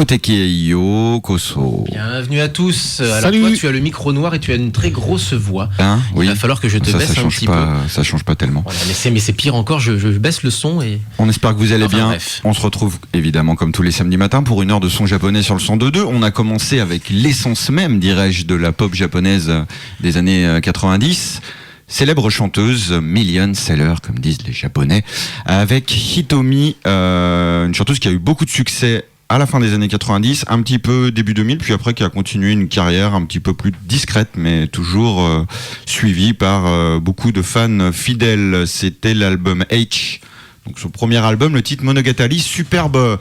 Moteki Yokoso. Bienvenue à tous. Alors Salut. toi, tu as le micro noir et tu as une très grosse voix. Oui. Il va falloir que je te baisse un petit peu. Ça change pas tellement. Voilà, mais c'est pire encore, je baisse le son et... On espère que vous allez bien. Bref. On se retrouve évidemment comme tous les samedis matins pour une heure de son japonais sur le 102.2. On a commencé avec l'essence même, dirais-je, de la pop japonaise des années 90. Célèbre chanteuse, million seller, comme disent les Japonais, avec Hitomi, une chanteuse qui a eu beaucoup de succès à la fin des années 90, un petit peu début 2000, puis après qui a continué une carrière un petit peu plus discrète, mais toujours suivie par beaucoup de fans fidèles. C'était l'album H. Donc son premier album, le titre Monogatari, superbe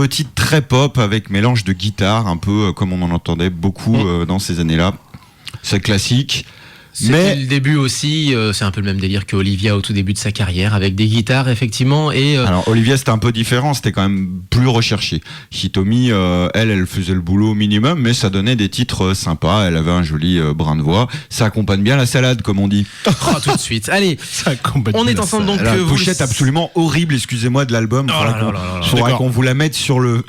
titre très pop avec mélange de guitare, un peu comme on en entendait beaucoup dans ces années-là. C'est classique. C'était le début aussi, c'est un peu le même délire que Olivia au tout début de sa carrière, avec des guitares effectivement. Et alors Olivia c'était un peu différent, c'était quand même plus recherché. Hitomi, elle faisait le boulot au minimum, mais ça donnait des titres sympas. Elle avait un joli brin de voix. Ça accompagne bien la salade, comme on dit. Oh, tout de suite. Allez, on est ensemble donc. La pochette absolument horrible, excusez-moi, de l'album. Il faudra qu'on vous la mette sur le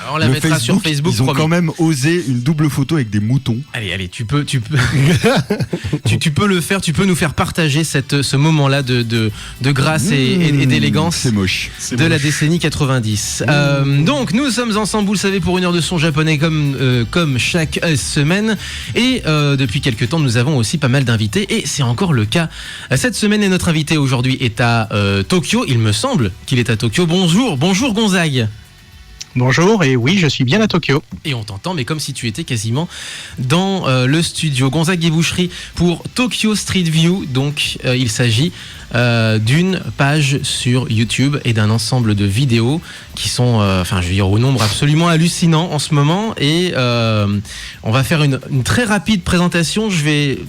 on la mettra sur Facebook. Ils ont quand même osé une double photo avec des moutons. Allez, tu peux. Tu peux le faire, tu peux nous faire partager ce moment-là de grâce et d'élégance. C'est moche. La décennie 90. Donc nous sommes ensemble, vous le savez, pour une heure de son japonais comme chaque semaine. Et depuis quelques temps, nous avons aussi pas mal d'invités. Et c'est encore le cas cette semaine. Et notre invité aujourd'hui est à Tokyo. Il me semble qu'il est à Tokyo. Bonjour Gonzague. Bonjour, et oui, je suis bien à Tokyo. Et on t'entend, mais comme si tu étais quasiment dans le studio. Gonzague et Boucherie pour Tokyo Street View. Donc, il s'agit d'une page sur YouTube et d'un ensemble de vidéos qui sont, au nombre absolument hallucinant en ce moment. Et on va faire une très rapide présentation.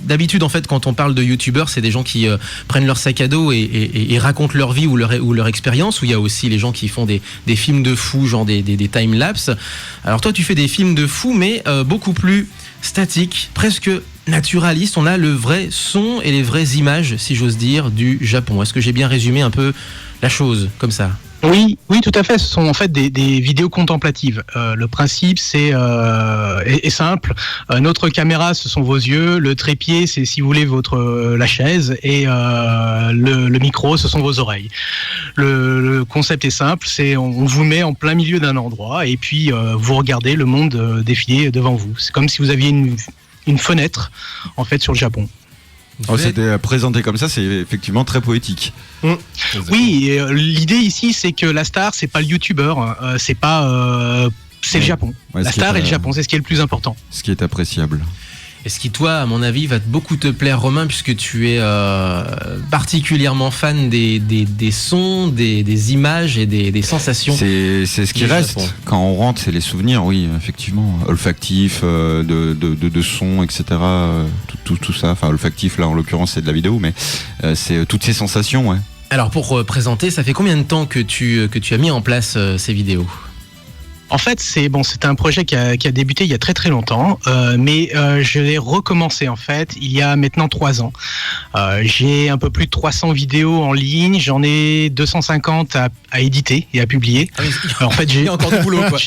D'habitude, en fait, quand on parle de YouTubeurs, c'est des gens qui prennent leur sac à dos et racontent leur vie ou leur expérience. Où il y a aussi les gens qui font des films de fous, genre des time-lapse. Alors toi, tu fais des films de fous, mais beaucoup plus statiques, presque naturalistes. On a le vrai son et les vraies images, si j'ose dire, du Japon. Est-ce que j'ai bien résumé un peu la chose, comme ça ? Oui, tout à fait. Ce sont en fait des vidéos contemplatives. Le principe est simple. Notre caméra, ce sont vos yeux. Le trépied, c'est, si vous voulez, la chaise. Et le micro, ce sont vos oreilles. Le concept est simple. On vous met en plein milieu d'un endroit et puis vous regardez le monde défiler devant vous. C'est comme si vous aviez une fenêtre en fait sur le Japon. C'était présenté comme ça, c'est effectivement très poétique. Oui, et l'idée ici, c'est que la star, c'est pas le youtubeur, c'est le Japon. La star et le Japon, c'est ce qui est le plus important. Ce qui est appréciable. Et ce qui, toi, à mon avis, va beaucoup te plaire, Romain, puisque tu es particulièrement fan des sons, des images et des sensations. C'est ce qui reste. Japon. Quand on rentre, c'est les souvenirs, oui, effectivement. Olfactif, de sons, etc. Tout ça. Enfin, olfactif, là, en l'occurrence, c'est de la vidéo, mais c'est toutes ces sensations, ouais. Alors, pour présenter, ça fait combien de temps que tu as mis en place ces vidéos ? En fait, c'est un projet qui a débuté il y a très très longtemps, mais je l'ai recommencé en fait il y a maintenant 3 ans. J'ai un peu plus de 300 vidéos en ligne, j'en ai 250 à éditer et à publier. En fait, j'ai encore du boulot, quoi.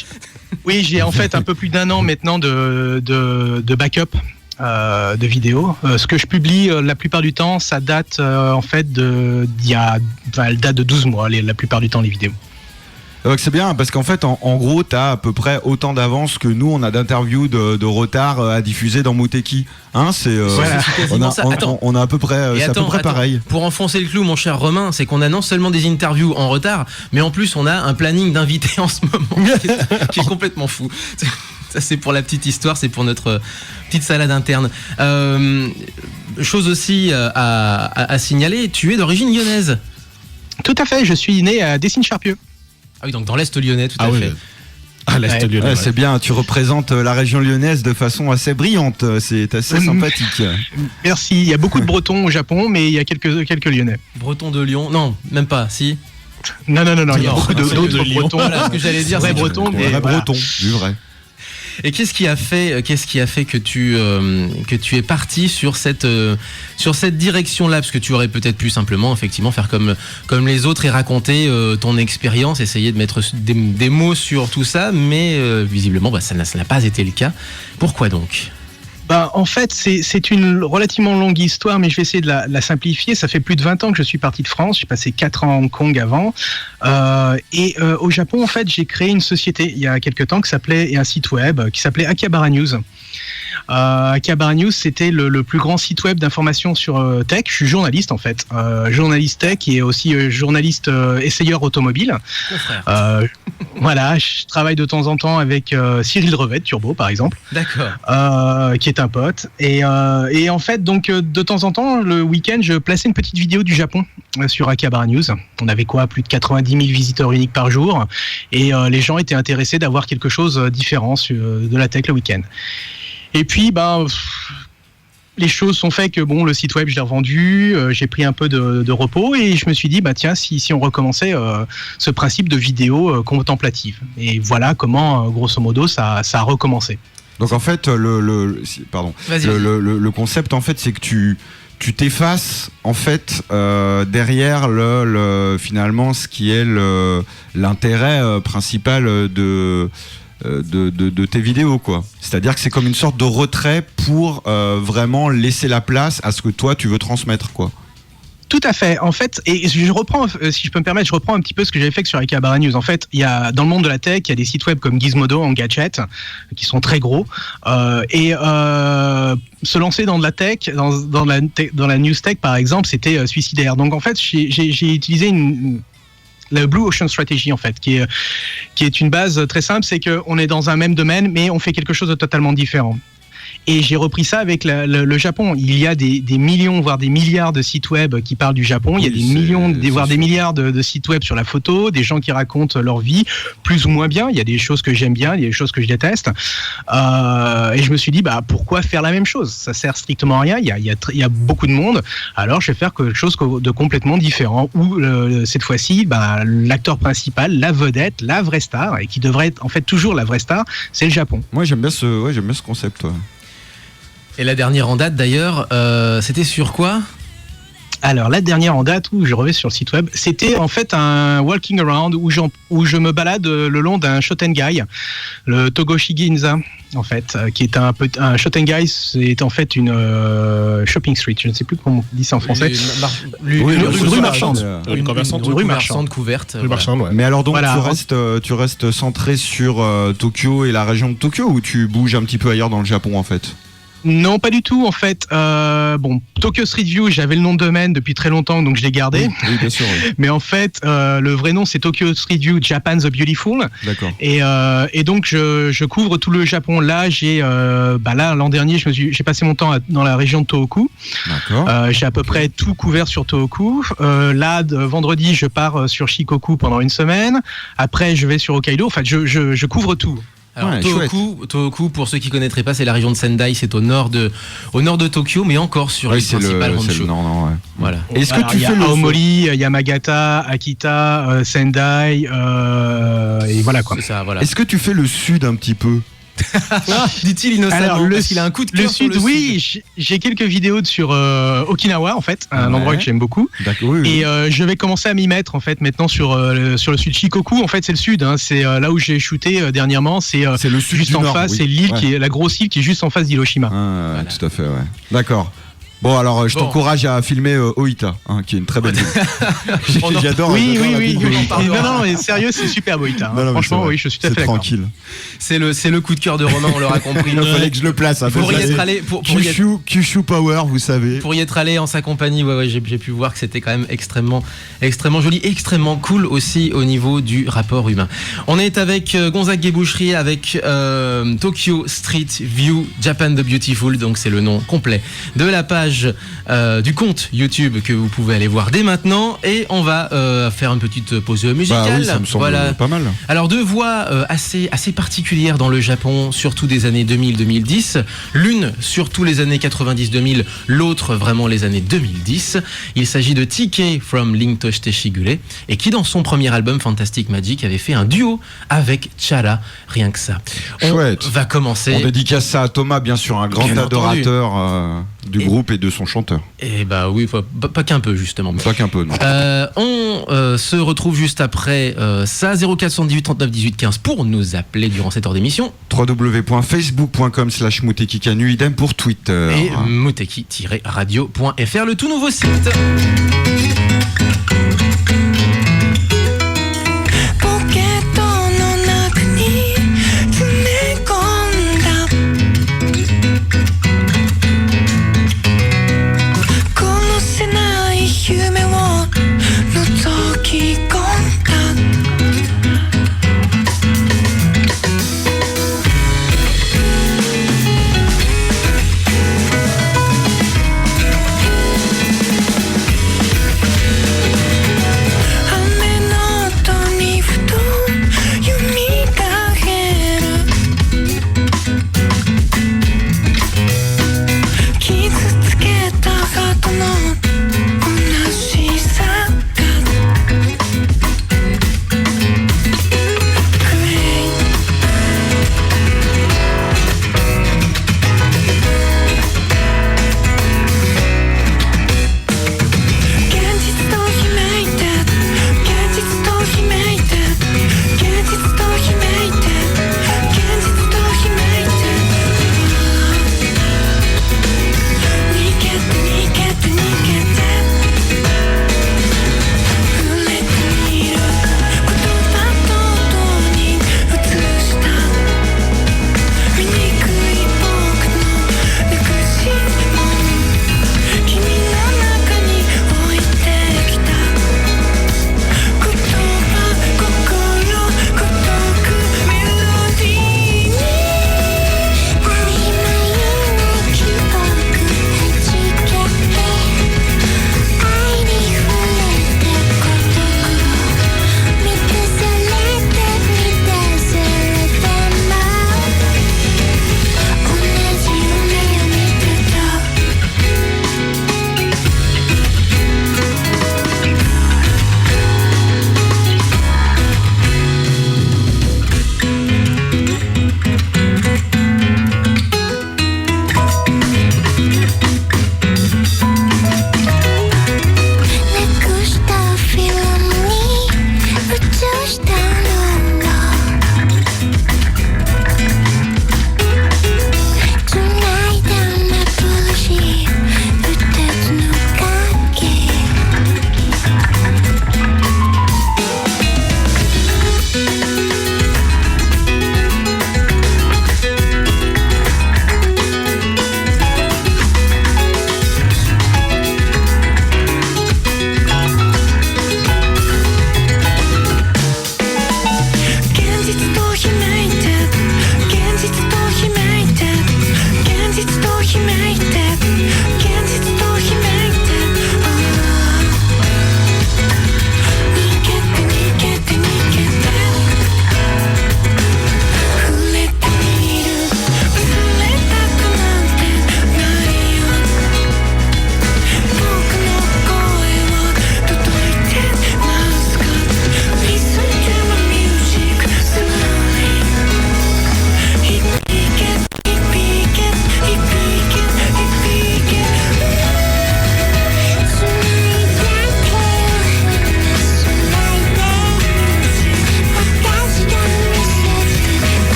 Oui, j'ai en fait un peu plus d'1 an maintenant de backup. De vidéos. Ce que je publie la plupart du temps, ça date en fait elle date de 12 mois la plupart du temps les vidéos. Donc c'est bien parce qu'en fait en gros t'as à peu près autant d'avance que nous on a d'interviews de retard à diffuser dans Moteki. Voilà. On a à peu près c'est à peu près pareil. Pour enfoncer le clou, mon cher Romain, c'est qu'on a non seulement des interviews en retard, mais en plus on a un planning d'invités en ce moment qui est complètement fou. Ça c'est pour la petite histoire, c'est pour notre petite salade interne. Chose aussi à signaler, tu es d'origine lyonnaise. Tout à fait, je suis né à Dessines-Charpieu. Ah oui, donc dans l'Est lyonnais, tout à fait. L'Est lyonnais. C'est bien, tu représentes la région lyonnaise de façon assez brillante, c'est assez sympathique. Merci, il y a beaucoup de Bretons au Japon, mais il y a quelques Lyonnais. Bretons de Lyon ? Non, même pas, si ? Non, il y a beaucoup d'autres Bretons. Voilà ce que j'allais dire, c'est vrai Breton, mais vrai Breton, du vrai. Et qu'est-ce qui a fait que tu es parti sur cette direction-là? Parce que tu aurais peut-être pu simplement, effectivement, faire comme les autres et raconter ton expérience, essayer de mettre des mots sur tout ça, mais visiblement, ça n'a pas été le cas. Pourquoi donc? En fait, c'est une relativement longue histoire, mais je vais essayer de la simplifier. Ça fait plus de 20 ans que je suis parti de France. J'ai passé 4 ans à Hong Kong avant. Au Japon, en fait, j'ai créé une société il y a quelques temps et un site web qui s'appelait Akihabara News. Akihabara News, c'était le plus grand site web d'information sur tech. Je suis journaliste en fait, journaliste tech et aussi journaliste essayeur automobile. Voilà, je travaille de temps en temps avec Cyril Drevet de Turbo par exemple. D'accord. Qui est un pote. Et en fait, donc de temps en temps, le week-end, je plaçais une petite vidéo du Japon sur Akihabara News. On avait plus de 90 000 visiteurs uniques par jour, et les gens étaient intéressés d'avoir quelque chose différent de la tech le week-end. Et puis, les choses sont faites que le site web, je l'ai revendu, j'ai pris un peu de repos et je me suis dit, tiens, si on recommençait ce principe de vidéo contemplative. Et voilà comment, grosso modo, ça a recommencé. Donc en fait, le concept, en fait, c'est que tu t'effaces en fait derrière finalement ce qui est l'intérêt principal de tes vidéos, quoi. C'est-à-dire que c'est comme une sorte de retrait pour vraiment laisser la place à ce que toi tu veux transmettre, quoi. Tout à fait. En fait, et je reprends, si je peux me permettre, un petit peu ce que j'avais fait sur Akihabara News. En fait, dans le monde de la tech, il y a des sites web comme Gizmodo, Engadget, qui sont très gros. Se lancer dans de la tech, dans la news tech, par exemple, c'était suicidaire. Donc, en fait, j'ai utilisé la Blue Ocean Strategy, en fait, qui est une base très simple. C'est qu'on est dans un même domaine, mais on fait quelque chose de totalement différent. Et j'ai repris ça avec le Japon. Il y a des millions, voire des milliards de sites web qui parlent du Japon. Il y a des millions, voire des milliards de sites web sur la photo, des gens qui racontent leur vie, plus ou moins bien. Il y a des choses que j'aime bien, il y a des choses que je déteste. Et je me suis dit, pourquoi faire la même chose? Ça sert strictement à rien. Il y a beaucoup de monde. Alors, je vais faire quelque chose de complètement différent. Où, cette fois-ci, l'acteur principal, la vedette, la vraie star, et qui devrait être en fait toujours la vraie star, c'est le Japon. Moi, j'aime bien ce concept, ouais. Et la dernière en date d'ailleurs, c'était sur quoi? Alors la dernière en date où je reviens sur le site web, c'était en fait un walking around où je me balade le long d'un Shotengai, le Togoshi Ginza en fait, qui est un Shotengai, c'est en fait une shopping street, je ne sais plus comment on dit ça en français. Une rue marchande. Une rue marchande couverte. Rue marchande, ouais. Mais alors donc voilà, tu restes centré sur Tokyo et la région de Tokyo, ou tu bouges un petit peu ailleurs dans le Japon en fait? Non, pas du tout en fait. Tokyo Street View, j'avais le nom de domaine depuis très longtemps, donc je l'ai gardé. Oui, bien sûr. Oui. Mais en fait, le vrai nom c'est Tokyo Street View Japan the Beautiful. D'accord. Et donc je couvre tout le Japon. Là, l'an dernier, j'ai passé mon temps dans la région de Tohoku. D'accord. J'ai à peu près tout couvert sur Tohoku. Vendredi, je pars sur Shikoku pendant une semaine. Après, je vais sur Hokkaido. En fait, je couvre tout. Alors, Tohoku, pour ceux qui connaîtraient pas, c'est la région de Sendai, c'est au nord de Tokyo, mais encore sur les principales Honshu. Ouais. Voilà. Est-ce que tu fais Aomori, Yamagata, Akita, Sendai, et voilà quoi. C'est ça, voilà. Est-ce que tu fais le sud un petit peu? Dit-il innocemment, parce qu'il a un coup de cœur sur le sud. Oui, j'ai quelques vidéos sur Okinawa en fait, un endroit que j'aime beaucoup. D'accord, oui. Et je vais commencer à m'y mettre en fait maintenant sur le sud. Shikoku en fait c'est le sud, c'est là où j'ai shooté dernièrement, c'est le sud juste du en nord, face, oui. c'est l'île qui est la grosse île qui est juste en face d'Hiroshima. Voilà. Tout à fait, ouais. D'accord. Bon, alors je t'encourage à filmer Oita, qui est une très belle ville. J'adore. Oui. Non, mais mais sérieux, c'est super Oita. Non, franchement, oui, je suis tout à fait d'accord. tranquille. C'est le coup de cœur de Romain, on l'aura compris. Il fallait que je le place. Pour y être allé, Kyushu Power, vous savez. Pour y être allé en sa compagnie, j'ai pu voir que c'était quand même extrêmement joli, extrêmement cool aussi au niveau du rapport humain. On est avec Gonzague Guéboucherie, avec Tokyo Street View Japan the Beautiful, donc c'est le nom complet de la page page du compte YouTube que vous pouvez aller voir dès maintenant. Et on va faire une petite pause musicale. Bah oui, ça me semble pas mal. Alors, deux voix assez particulières dans le Japon, surtout des années 2000-2010. L'une surtout les années 90-2000, l'autre vraiment les années 2010. Il s'agit de TK from Link to Shigure, et qui dans son premier album Fantastic Magic avait fait un duo avec Chara, rien que ça. Chouette. On va commencer. On dédicace ça à Thomas, bien sûr, un grand adorateur du groupe et de son chanteur. Et bah oui, pas qu'un peu justement. Pas qu'un peu, non. On se retrouve juste après ça, 0478 39 18 15 pour nous appeler durant cette heure d'émission. www.facebook.com/Moutekikanu, idem pour Twitter. Et mouteki-radio.fr, le tout nouveau site.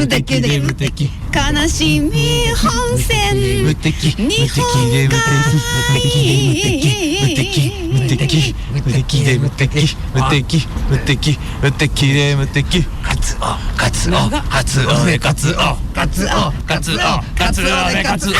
無敵で無敵悲しみ本線無敵日本で無海敵無敵無敵で無敵無敵無敵無敵で無敵カツオカツオカツオでカツオカツオカツオカツオでカツオ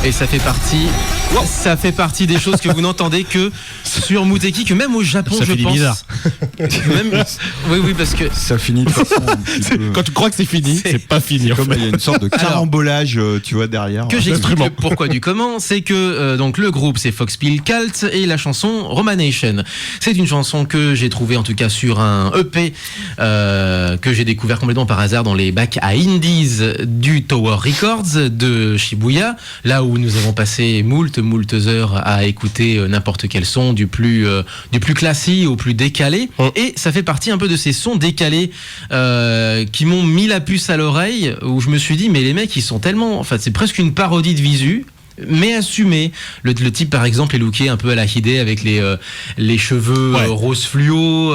Et ça fait partie des choses que vous n'entendez que sur Muteki, que même au Japon, ça je fait pense. bizarre. Oui, parce que Ça finit de façon un petit peu- Quand tu crois que c'est fini, c'est pas fini. Comme il y a une sorte de Alors, carambolage, tu vois, derrière. que j'explique le pourquoi du comment, c'est que donc le groupe c'est Foxpil Cult et la chanson Romanation. C'est une chanson que j'ai trouvée en tout cas sur un EP que j'ai découvert complètement par hasard dans les bacs à Indies du Tower Records de Shibuya, là où nous avons passé moult heures à écouter n'importe quel son du plus classique au plus décalé. Et ça fait partie un peu de ces sons décalés qui m'ont mis la puce à l'oreille, où je me suis dit mais les mecs ils sont tellement, enfin c'est presque une parodie de Visu. mais assumé. Le type, par exemple, est looké un peu à la Hidé avec les cheveux rose fluo.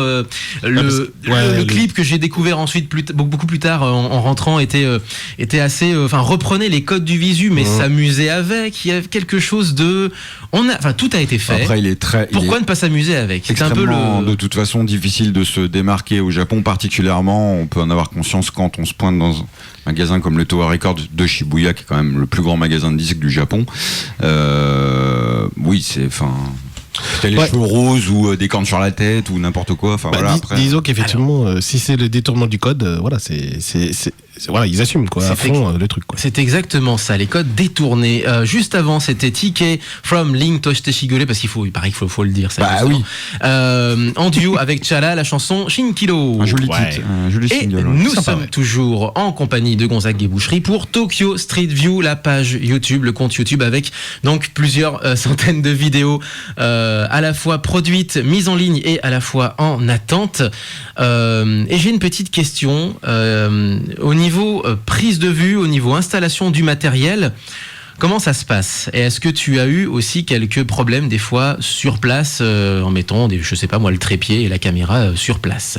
Le clip que j'ai découvert ensuite beaucoup plus tard en rentrant était assez, reprenait les codes du visu, mais s'amusait avec. Il y a quelque chose de, tout a été fait. Après, Pourquoi ne pas s'amuser avec? C'est un peu de toute façon difficile de se démarquer au Japon, particulièrement. On peut en avoir conscience quand on se pointe dans un magasin comme le Tower Records de Shibuya, qui est quand même le plus grand magasin de disques du Japon. Oui, t'as les cheveux roses ou des cornes sur la tête ou n'importe quoi. Après. Disons qu'effectivement, si c'est le détournement du code, ils assument à fond le truc. C'est exactement ça, les codes détournés. Juste avant, c'était TK from Link Toshite Shigure, parce qu'il faut le dire. Ça, en duo avec Chala, la chanson Shinkiro. Un joli titre, un joli single. Et nous sommes toujours en compagnie de Gonzague et Boucherie pour Tokyo Street View, la page YouTube, le compte YouTube avec donc plusieurs centaines de vidéos à la fois produites, mises en ligne et à la fois en attente. Et j'ai une petite question au niveau prise de vue, au niveau installation du matériel. Comment ça se passe? Et est-ce que tu as eu aussi quelques problèmes des fois sur place en mettant le trépied et la caméra sur place?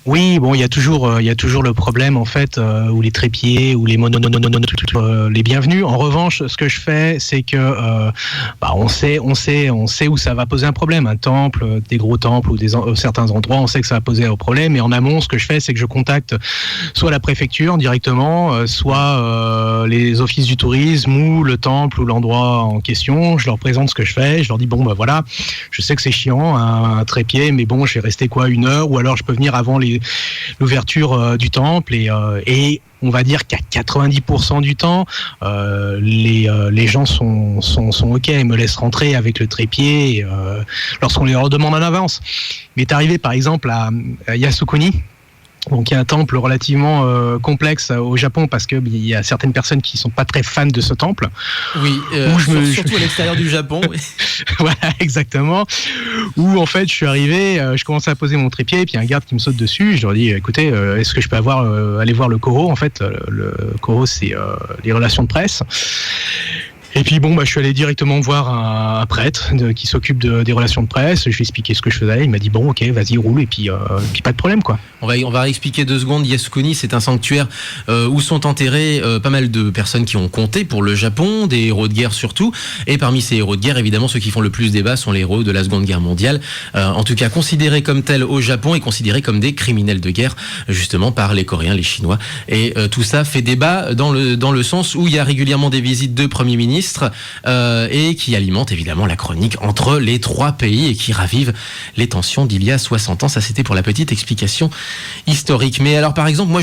Oui, bon, il y a toujours le problème en fait où les trépieds ou les les bienvenus. En revanche, ce que je fais, c'est que on sait où ça va poser un problème. Un temple, des gros temples ou certains endroits, on sait que ça va poser un problème. Et en amont, ce que je fais, c'est que je contacte soit la préfecture directement, soit les offices du tourisme ou le temple ou l'endroit en question. Je leur présente ce que je fais. Je leur dis voilà, je sais que c'est chiant un trépied, mais bon, je vais rester 1 heure, ou alors je peux venir avant l'ouverture du temple et on va dire qu'à 90% du temps, les gens sont ok, ils me laissent rentrer avec le trépied lorsqu'on les redemande en avance. Mais est arrivé par exemple à Yasukuni. Donc il y a un temple relativement complexe au Japon parce que il y a certaines personnes qui sont pas très fans de ce temple. Oui, surtout à l'extérieur du Japon. Oui. Voilà, exactement. Où en fait je suis arrivé, je commençais à poser mon trépied et puis il y a un garde qui me saute dessus. Je leur dis écoutez, est-ce que je peux aller voir le Koro? En fait, le Koro c'est les relations de presse. Et puis je suis allé directement voir un prêtre qui s'occupe des relations de presse. Je lui ai expliqué ce que je faisais. Il m'a dit bon, ok, vas-y, roule. Et puis pas de problème, quoi. On va expliquer 2 secondes. Yasukuni, c'est un sanctuaire où sont enterrés pas mal de personnes qui ont compté pour le Japon, des héros de guerre surtout. Et parmi ces héros de guerre, évidemment, ceux qui font le plus débat sont les héros de la Seconde Guerre mondiale. En tout cas, considérés comme tels au Japon et considérés comme des criminels de guerre, justement par les Coréens, les Chinois. Et tout ça fait débat dans le sens où il y a régulièrement des visites de premiers ministres. Et qui alimente évidemment la chronique entre les 3 pays et qui ravive les tensions d'il y a 60 ans. Ça, c'était pour la petite explication historique. Mais alors, par exemple, moi,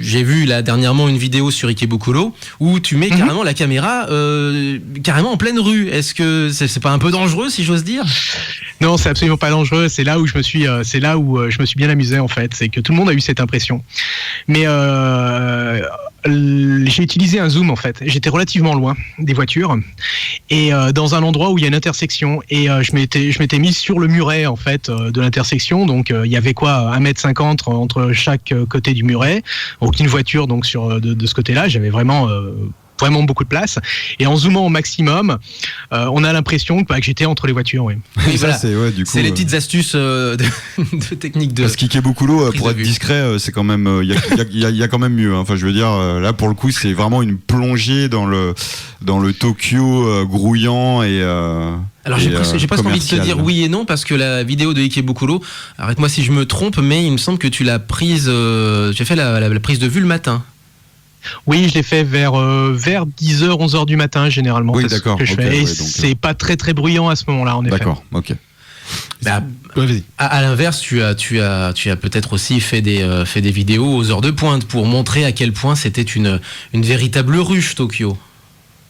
j'ai vu là dernièrement une vidéo sur Ikebukuro où tu mets carrément la caméra carrément en pleine rue. Est-ce que c'est pas un peu dangereux, si j'ose dire? Non, c'est absolument pas dangereux. C'est là où je me suis bien amusé en fait. C'est que tout le monde a eu cette impression. Mais j'ai utilisé un zoom en fait. J'étais relativement loin des voitures et dans un endroit où il y a une intersection et je m'étais mis sur le muret en fait de l'intersection. Donc il y avait 1m50 entre chaque côté du muret. Aucune voiture donc de ce côté-là. J'avais vraiment beaucoup de place et en zoomant au maximum on a l'impression que j'étais entre les voitures. Oui, voilà. C'est les petites astuces de technique de parce qu'Ikebukuro pour être discret c'est quand même il y a quand même mieux, hein. Enfin je veux dire là pour le coup c'est vraiment une plongée dans le Tokyo grouillant et alors j'ai presque envie de te dire oui et non parce que la vidéo de Ikebukuro, arrête-moi si je me trompe, mais il me semble que tu l'as prise, j'ai fait la prise de vue le matin. Oui, je l'ai fait vers 10h, 11h du matin généralement. Oui, d'accord. Que je fais. Et c'est pas très très bruyant à ce moment-là, en effet. D'accord, ok. À l'inverse, tu as peut-être aussi fait des vidéos aux heures de pointe pour montrer à quel point c'était une véritable ruche, Tokyo.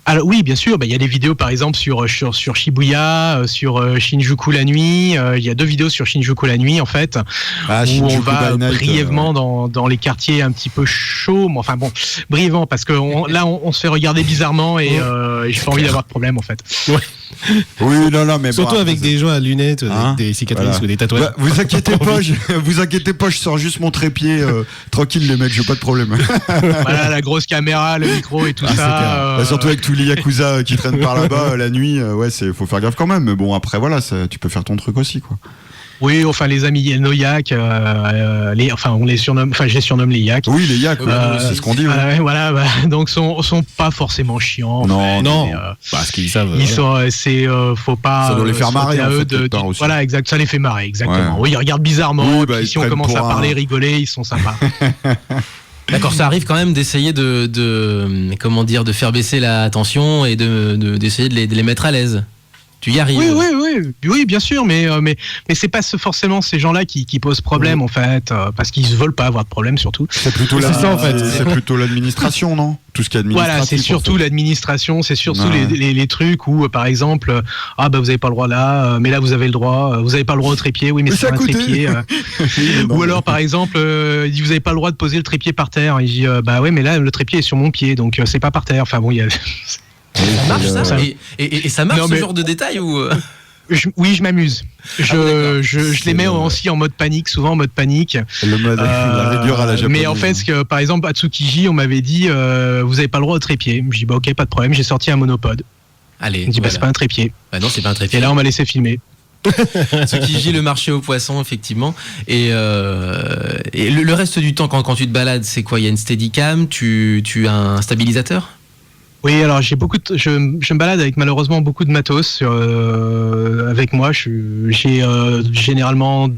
Alors oui, bien sûr, il y a des vidéos par exemple sur Shibuya, sur Shinjuku la nuit. Il y a 2 vidéos sur Shinjuku la nuit en fait, où on Shinjuku va by Night, brièvement dans les quartiers un petit peu chauds. Mais enfin bon, brièvement parce que là on se fait regarder bizarrement et j'ai pas envie d'avoir de problème en fait. Oui, non, mais Surtout bon, avec des gens à lunettes, avec des cicatrices Voilà. ou des tatouages. Bah, vous inquiétez pas, je sors juste mon trépied. Tranquille les mecs, j'ai pas de problème. Voilà, la grosse caméra, le micro et tout ça. Bah, surtout avec tous les yakuza qui traînent par là-bas la nuit, faut faire gaffe quand même. Mais bon, après voilà, tu peux faire ton truc aussi, quoi. Oui, enfin les amis nos yaks, on les surnomme, enfin je les surnomme les yaks. Oui, les yaks, c'est ce qu'on dit. Ouais. Voilà, donc sont pas forcément chiants. Non. Parce qu'ils savent. Ils sont, faut pas. Ça doit les faire marrer, à en eux fait, quelque part aussi. Voilà, exact, ça les fait marrer, exactement. Ouais. Oui, ils regardent bizarrement. Oui, Et puis ils si on prennent commence à pour parler, rigoler, ils sont sympas. D'accord, ça arrive quand même d'essayer de faire baisser la tension et d'essayer de les mettre à l'aise. Tu y arrives. Oui, bien sûr, mais c'est pas forcément ces gens-là qui posent problème en fait, parce qu'ils ne veulent pas avoir de problème surôt. C'est plutôt c'est plutôt l'administration, non? Tout ce qui est administratif. Voilà, c'est surtout l'administration, c'est surtout les trucs où par exemple, vous avez pas le droit là, mais là vous avez le droit, vous avez pas le droit au trépied, oui mais c'est un trépied. Ou alors par exemple, il dit vous avez pas le droit de poser le trépied par terre, il dit ouais mais là le trépied est sur mon pied donc c'est pas par terre. Enfin bon, il y a Ça marche ça et ça marche ce genre de détails ou Oui, je m'amuse. Je les mets aussi en mode panique, souvent en mode panique. Le mode la réduire à la japonaise. Mais en fait, par exemple, à Tsukiji, on m'avait dit vous avez pas le droit au trépied. Je dis ok, pas de problème, j'ai sorti un monopode. Allez. On dit c'est pas un trépied. Bah non, c'est pas un trépied. Et là, on m'a laissé filmer. Tsukiji, le marché aux poissons, effectivement. Et le reste du temps, quand tu te balades, c'est quoi? Il y a une Steadicam, tu as un stabilisateur? Oui, alors je me balade avec malheureusement beaucoup de matos avec moi. J'ai généralement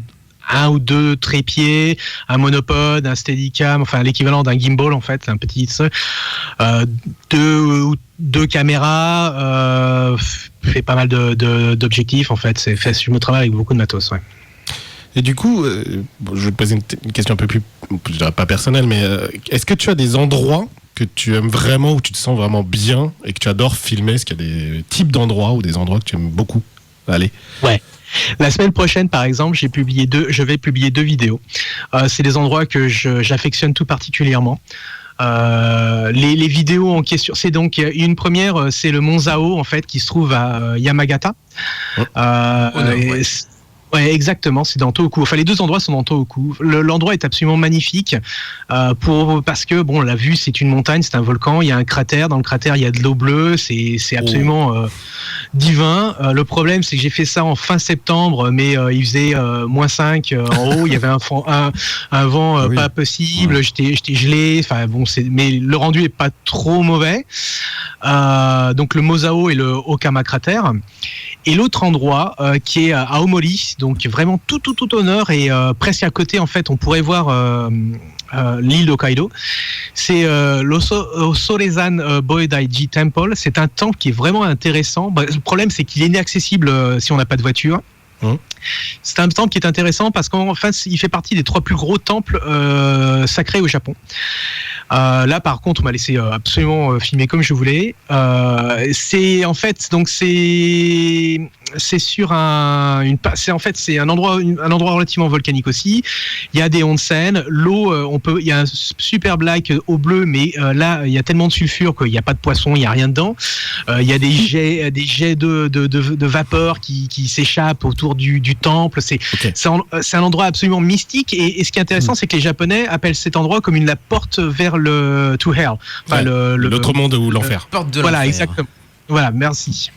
1 ou 2 trépieds, un monopode, un steadicam, enfin l'équivalent d'un gimbal en fait, un petit 2 caméras, fait pas mal d'objectifs en fait. Je me travaille avec beaucoup de matos. Ouais. Et du coup, je vais te poser une question un peu plus, je dirais pas personnelle, mais est-ce que tu as des endroits que tu aimes vraiment, où tu te sens vraiment bien et que tu adores filmer? Est-ce qu'il y a des types d'endroits ou des endroits que tu aimes beaucoup aller? Ouais. La semaine prochaine, par exemple, je vais publier 2 vidéos. C'est des endroits que j'affectionne tout particulièrement. Les vidéos en question, c'est donc une première, c'est le Mont Zao en fait qui se trouve à Yamagata. Ouais, exactement, c'est dans Tohoku. Enfin, les 2 endroits sont dans Tohoku. L'endroit est absolument magnifique parce que bon, la vue, c'est une montagne, c'est un volcan. Il y a un cratère. Dans le cratère, il y a de l'eau bleue. C'est absolument divin. Le problème, c'est que j'ai fait ça en fin septembre, mais il faisait -5 en haut. Il y avait un vent pas possible. Ouais. J'étais gelé. Enfin bon, mais le rendu est pas trop mauvais. Donc le Mozao et le Okama cratère. Et l'autre endroit qui est à Aomori, donc vraiment tout au nord et presque à côté en fait, on pourrait voir l'île d'Hokkaido. C'est l'Osorezan Boedaiji Temple. C'est un temple qui est vraiment intéressant. Le problème, c'est qu'il est inaccessible si on n'a pas de voiture. C'est un temple qui est intéressant parce qu'en fait, il fait partie des 3 plus gros temples sacrés au Japon. Là, par contre, on m'a laissé absolument filmer comme je voulais. C'est en fait, donc c'est sur c'est un endroit relativement volcanique aussi. Il y a des onsen, l'eau, il y a un superbe lac eau bleue, mais là, il y a tellement de sulfure qu'il n'y a pas de poisson, il n'y a rien dedans. Il y a des jets de vapeur qui s'échappent autour du temple. C'est un endroit absolument mystique. Et ce qui est intéressant, c'est que les Japonais appellent cet endroit comme la porte vers le to hell, enfin l'autre monde ou l'enfer. Porte de voilà, l'enfer. exactement. Voilà, merci.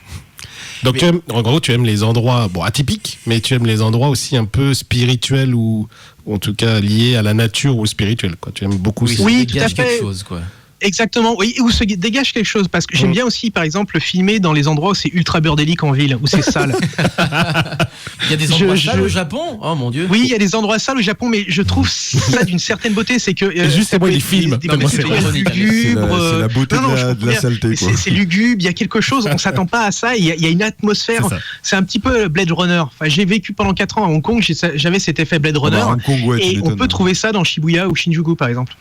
Donc en gros, tu aimes les endroits atypiques, mais tu aimes les endroits aussi un peu spirituels ou en tout cas liés à la nature ou spirituel, quoi. Tu aimes beaucoup. Oui, tout à fait. Quelque chose, quoi. Exactement, oui, où se dégage quelque chose, parce que j'aime bien aussi, par exemple, filmer dans les endroits où c'est ultra bordélique en ville, où c'est sale. Il y a des endroits sales au Japon? Oh mon Dieu. Oui, il y a des endroits sales au Japon, mais je trouve ça d'une certaine beauté, c'est que... juste c'est moi les films. C'est la beauté de la saleté, quoi. C'est lugubre, il y a quelque chose, on s'attend pas à ça, il y a une atmosphère, c'est un petit peu Blade Runner. Enfin, j'ai vécu pendant 4 ans à Hong Kong, j'avais cet effet Blade Runner, Hong Kong, ouais, et on peut trouver ça dans Shibuya ou Shinjuku, par exemple.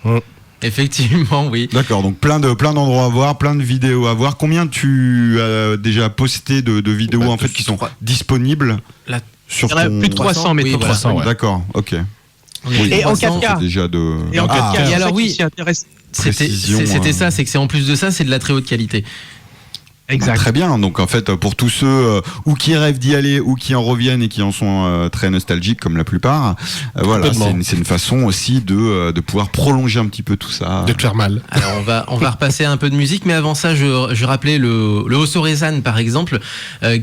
Effectivement, oui. D'accord, donc plein d'endroits à voir, plein de vidéos à voir. Combien tu as déjà posté de vidéos en fait qui sont disponibles Là, sur Il y en a ton... plus de 300 oui, métaux. voilà. 300, ouais. D'accord, ok. on est Et en 300. 4K. C'est déjà de... Et en 4K, Ah, et c'est alors ça oui. qui s'y intéresse. précision, C'était ça, c'est que c'est en plus de ça, c'est de la très haute qualité. Exact. Très bien, donc en fait pour tous ceux ou qui rêvent d'y aller ou qui en reviennent et qui en sont très nostalgiques comme la plupart, voilà, Complètement. c'est une façon aussi de pouvoir prolonger un petit peu tout ça. De te faire mal. Alors on va repasser un peu de musique, mais avant ça, je rappelais le Hosoresan par exemple,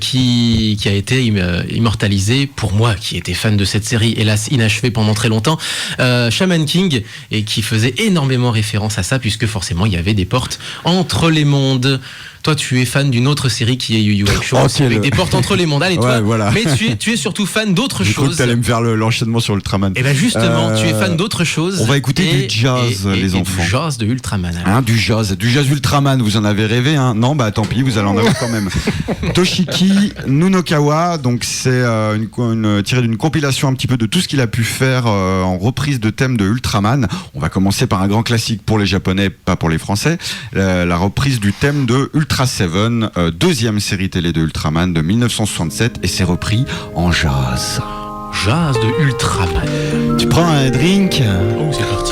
qui a été immortalisé pour moi, qui était fan de cette série, hélas inachevée pendant très longtemps, Shaman King, et qui faisait énormément référence à ça, puisque forcément il y avait des portes entre les mondes. Toi, tu es fan d'une autre série qui est Yu Yu Hakusho, Oh, avec des portes entre les mondes. Allez, toi, Ouais, voilà. mais tu es surtout fan d'autre J'ai cru que chose. t'allais me faire l'enchaînement sur Ultraman. Et ben justement, tu es fan d'autre chose. on va écouter du jazz, les enfants. Du jazz de Ultraman. Hein, du jazz Ultraman, vous en avez rêvé, hein? Non, bah tant pis, vous allez en avoir quand même. Toshiki Nunokawa, donc c'est tiré d'une compilation un petit peu de tout ce qu'il a pu faire en reprise de thèmes de Ultraman. On va commencer par un grand classique pour les Japonais, pas pour les Français, la reprise du thème de Ultra Seven, deuxième série télé de Ultraman de 1967, et c'est repris en jazz. Jazz de Ultraman. Tu prends un drink? Oh, c'est parti.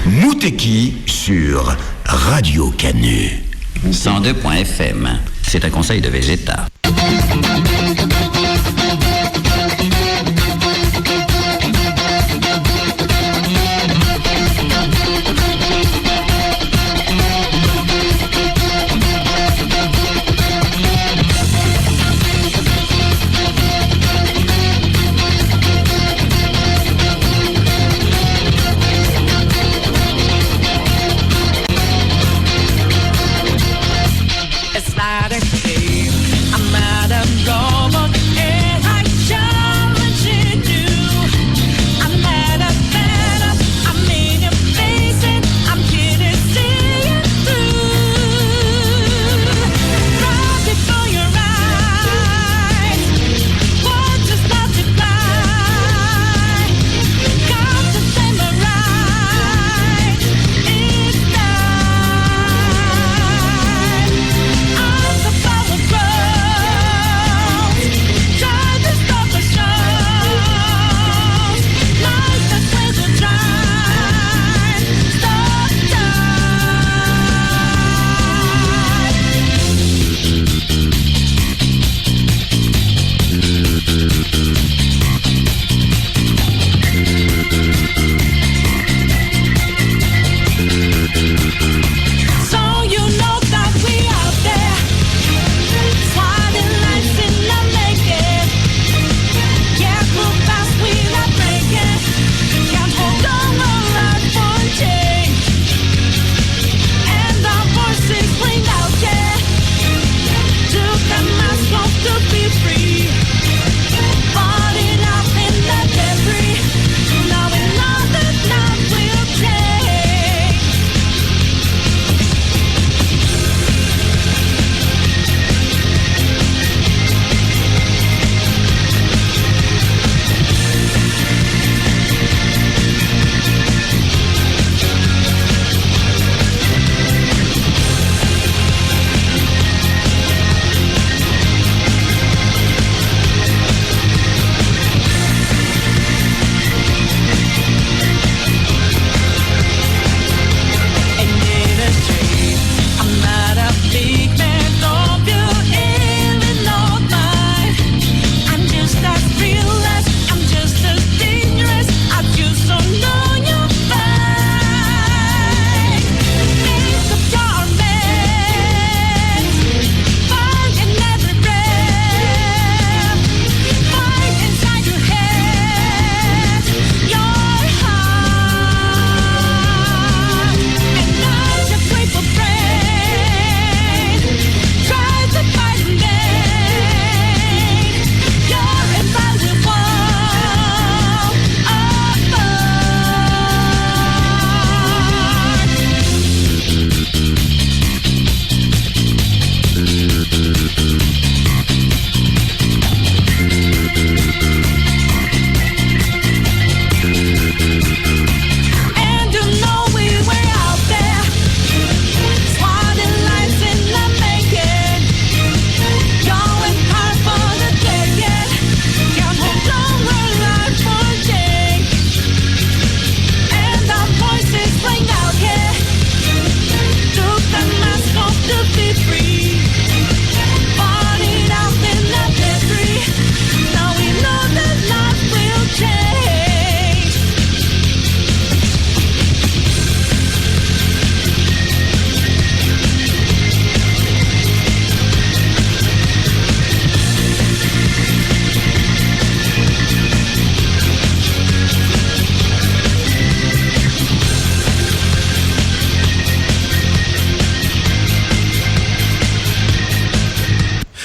Muteki sur Radio Canu. 102.fm. C'est un conseil de Vegeta.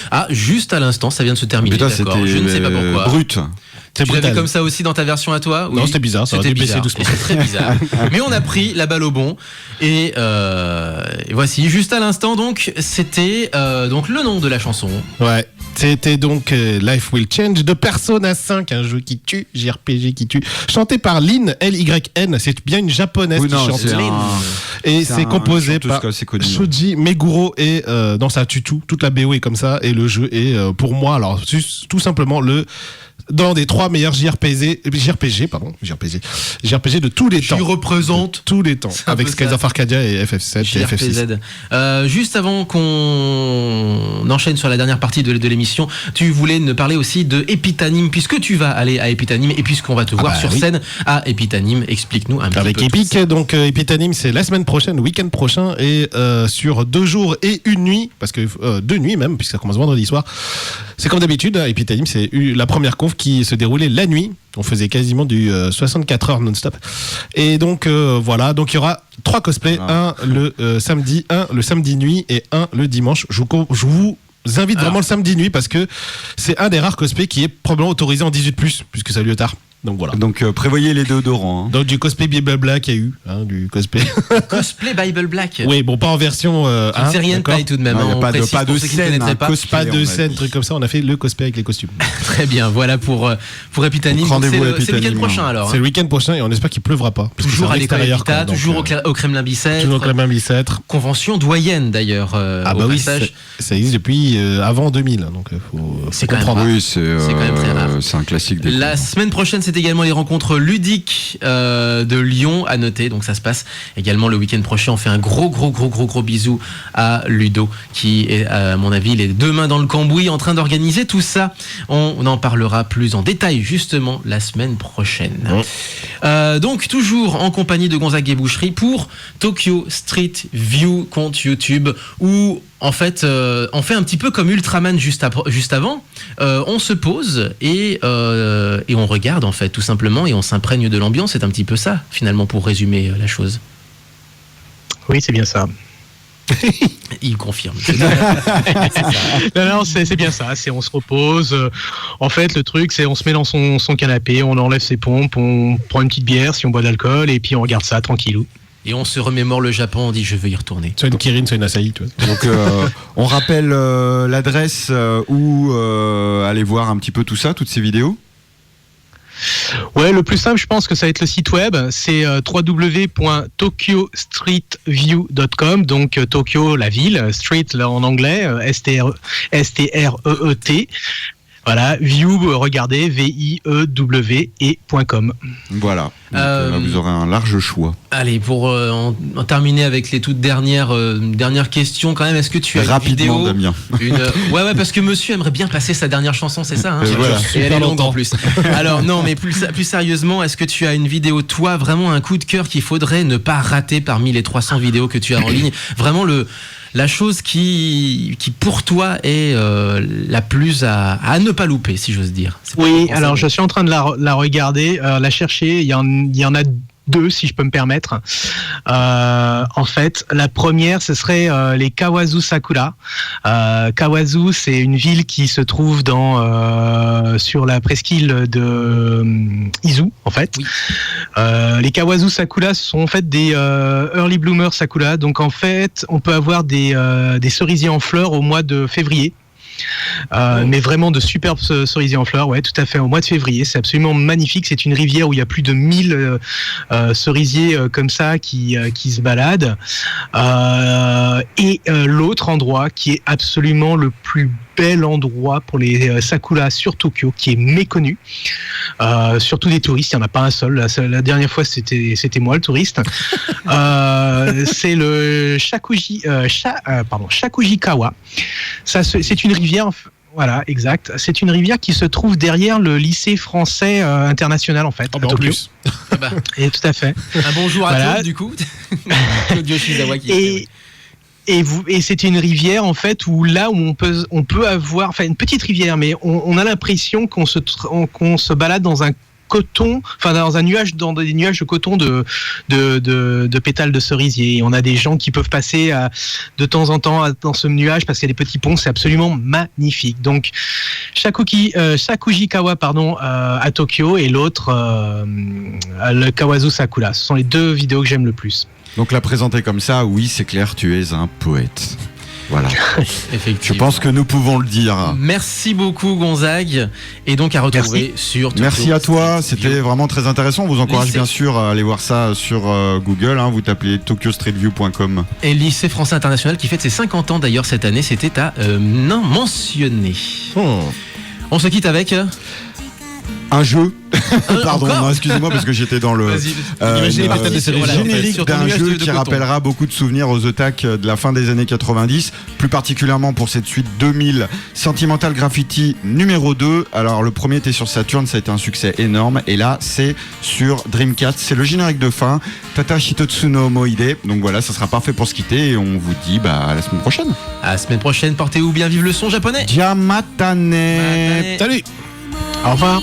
Ah, juste à l'instant, ça vient de se terminer. Putain, d'accord. c'était Je ne sais pas pourquoi. brut. C'est Tu l'avais brutal. comme ça aussi dans ta version à toi? Non, c'était bizarre, ça aurait dû baisser doucement. C'était très bizarre. Mais on a pris la balle au bon. Et voici, juste à l'instant, donc, c'était donc le nom de la chanson. Ouais. C'était donc Life Will Change de Persona 5, un jeu qui tue, JRPG qui tue, chanté par Lyn, Lyn. C'est bien une japonaise Oui, qui non, chante. c'est Et C'est c'est un composé chanteuse par assez connu, Shoji Meguro et dans sa tutu, toute la BO est comme ça et le jeu est pour moi alors tout simplement dans des 3 meilleurs JRPG de tous les temps. Tu représentes tous les temps, un avec peu Skies ça. of Arcadia et FF7 et FF6. JRPZ. Juste avant qu'on enchaîne sur la dernière partie de l'émission, tu voulais nous parler aussi de Epitanium, puisque tu vas aller à Epitanium et puisqu'on va te voir sur scène à Epitanium. Explique-nous un petit avec peu. Epic, donc Epitanium c'est la semaine prochaine, le week-end prochain et sur 2 jours et 1 nuit, parce que 2 nuits même, puisque ça commence vendredi soir. C'est comme d'habitude, Epitanium c'est la première conf qui se déroulait la nuit. On faisait quasiment du 64 heures non-stop. Et donc voilà, donc il y aura 3 cosplays, un le samedi, un le samedi nuit et un le dimanche. Je vous invite vraiment le samedi nuit parce que c'est un des rares cosplays qui est probablement autorisé en 18+, puisque ça a lieu tard. Donc voilà. Donc prévoyez les déodorants. Hein. Donc du cosplay Bible Black il y a eu, du cosplay. Cosplay Bible Black. Oui, bon pas en version. C'est rien de pareil tout de même. Non, y a on pas de précise pour ceux qui ne scène, connaîtraient pas. Pas de scène, truc comme ça. On a fait le cosplay avec les costumes. Très bien, voilà pour Epitanium. Donc, rendez-vous à C'est le week-end Epitanium. prochain alors. C'est le week-end prochain et on espère qu'il pleuvra pas. parce que Toujours c'est à l'école l'extérieur, Epita, quoi, donc, toujours au Kremlin Bicêtre. toujours au Kremlin Bicêtre. Convention doyenne d'ailleurs. Ah au bah oui, passage. ça existe depuis avant 2000. Donc faut C'est quand même comprendre. Oui, c'est quand même très rare. c'est un classique des La semaine prochaine, c'est également les rencontres ludiques de Lyon à noter. Donc ça se passe également le week-end prochain. On fait un gros bisou à Ludo qui est, à mon avis, les 2 mains dans le cambouis en train d'organiser tout ça. On en parlera plus en détail justement la semaine prochaine. Donc toujours en compagnie de Gonzague et Boucherie pour Tokyo Street View compte YouTube où en fait, on fait un petit peu comme Ultraman juste avant. On se pose et on regarde en fait tout simplement et on s'imprègne de l'ambiance. C'est un petit peu ça finalement pour résumer la chose. Oui, c'est bien ça. Il confirme. Non, c'est bien ça. On se repose. En fait, le truc, c'est on se met dans son canapé, on enlève ses pompes, on prend une petite bière si on boit de l'alcool et puis on regarde ça tranquillou. Et on se remémore le Japon, on dit je veux y retourner. Soit une Kirin, soit une Asahi, tu vois. Donc on rappelle l'adresse où aller voir un petit peu tout ça, toutes ces vidéos. Ouais, le plus simple, je pense que ça va être le site web. C'est www.tokyostreetview.com. Donc Tokyo, la ville, street là, en anglais, S-T-R-E-E-T. Voilà, view, regardez, VIEW.com. Voilà. Donc, là, vous aurez un large choix. Allez, pour en terminer avec les toutes dernières questions, quand même, est-ce que tu as rapidement, une vidéo Damien. Ouais, parce que monsieur aimerait bien passer sa dernière chanson, c'est ça, hein voilà. Et elle est longue en plus. Alors non, mais plus sérieusement, est-ce que tu as une vidéo, toi, vraiment un coup de cœur qu'il faudrait ne pas rater parmi les 300 vidéos que tu as en ligne, vraiment la chose qui pour toi est la plus à ne pas louper, si j'ose dire. Oui, alors je suis en train de la regarder, la chercher. Il y en a 2, si je peux me permettre. En fait, la première, ce serait les Kawazu Sakura. Kawazu, c'est une ville qui se trouve sur la presqu'île de Izu, en fait. Oui. Les Kawazu Sakura sont en fait des early bloomers Sakura. Donc en fait, on peut avoir des cerisiers en fleurs au mois de février. Mais vraiment de superbes cerisiers en fleurs, ouais, tout à fait, au mois de février. C'est absolument magnifique. C'est une rivière où il y a plus de 1000 cerisiers comme ça qui se baladent. Et l'autre endroit qui est absolument le plus bel endroit pour les sakura sur Tokyo, qui est méconnu, surtout des touristes. Il n'y en a pas un seul. La dernière fois, c'était moi le touriste. C'est le Shakujikawa. Ça, c'est une rivière. Voilà, exact. C'est une rivière qui se trouve derrière le lycée français international, en fait, à Tokyo. Plus. Et tout à fait. Un bonjour à Voilà. tous, du coup. Claudio Shizawa qui est... Et c'est une rivière en fait où on peut avoir, enfin une petite rivière, mais on a l'impression qu'on se balade dans un coton, enfin dans des nuages de coton de pétales de cerisier. Et on a des gens qui peuvent passer de temps en temps dans ce nuage parce qu'il y a des petits ponts, c'est absolument magnifique. Donc Shakujikawa à Tokyo et l'autre le Kawazu Sakura. Ce sont les 2 vidéos que j'aime le plus. Donc la présenter comme ça, oui, c'est clair, tu es un poète. Voilà. Effectivement. Je pense que nous pouvons le dire. Merci beaucoup Gonzague, et donc à retrouver sur Tokyo Merci à toi, Street c'était View. vraiment très intéressant. On vous encourage Lycée. bien sûr à aller voir ça sur Google, hein. Vous tapez tokyostreetview.com. Et le lycée français international qui fête ses 50 ans d'ailleurs cette année, c'était à mentionner. On se quitte avec Un jeu. Pardon, encore non, excusez-moi parce que j'étais dans le Vas-y. Imaginez les têtes de série. générique Sur ton d'un nuage jeu de qui coton. rappellera beaucoup de souvenirs aux otak de la fin des années 90, plus particulièrement pour cette suite 2000, Sentimental Graffiti numéro 2. Alors le premier était sur Saturn, ça a été un succès énorme, et là c'est sur Dreamcast, c'est le générique de fin, Tata Shitotsu no Moide. Donc voilà, ça sera parfait pour se quitter, et on vous dit à la semaine prochaine. À la semaine prochaine, portez-vous bien, vive le son japonais. Jamatane. Matane. Salut. Au revoir.